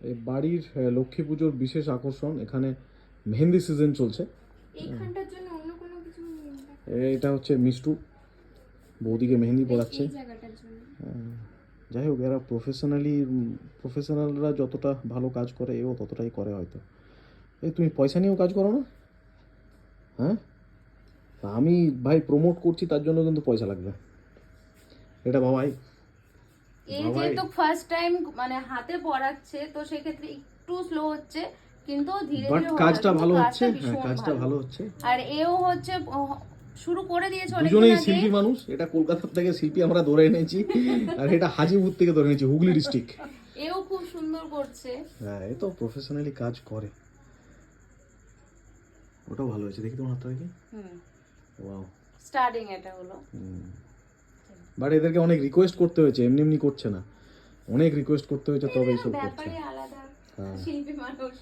এই বাড়ির লক্ষ্মী পুজোর বিশেষ আকর্ষণ, এখানে মেহেন্দি সিজন চলছে। এইখানটার জন্য অন্য কোনো কিছু এটা হচ্ছে মিষ্টু বৌদিকে মেহেন্দি পড়াচ্ছে। এই জায়গাটার জন্য যাই হোক, এরা প্রফেশনালরা যতটা ভালো কাজ করে এও ততটাই করে হয়তো। এই তুমি পয়সা নিয়েও কাজ করো না? হ্যাঁ, আমি ভাই প্রমোট করছি তার জন্য কিন্তু পয়সা লাগবে। এটা বাবাই, এই যেহেতু ফার্স্ট টাইম মানে হাতে পড়াচ্ছে, তো সেক্ষেত্রে একটু স্লো হচ্ছে, কিন্তু ধীরে বাট ধীরে কাজটা ভালো হচ্ছে। হ্যাঁ, ভীষণ কাজটা ভালো হচ্ছে। আর এও হচ্ছে শুরু করে দিয়েছে অনেকদিন দুজনেই আগে। শিল্পী মানুষ। এটা কলকাতা থেকে শিল্পী আমরা ধরে এনেছি, আর এটা হাজিপুর থেকে ধরে এনেছি, হুগলি ডিস্ট্রিক্ট। এও খুব সুন্দর করছে। হ্যাঁ, এ তো প্রফেশনালি কাজ করে। ওটাও ভালো হয়েছে, দেখি তোমার হাতটা দেখি। ওয়াও, স্টার্টিং এটা হলো। বাট এদেরকে অনেক রিকোয়েস্ট করতে হয়েছে, এমনি এমনি করছে না, অনেক রিকোয়েস্ট করতে হয়েছে তবে এইসব করছে। ব্যাপারই আলাদা, শিল্পী মানুষ।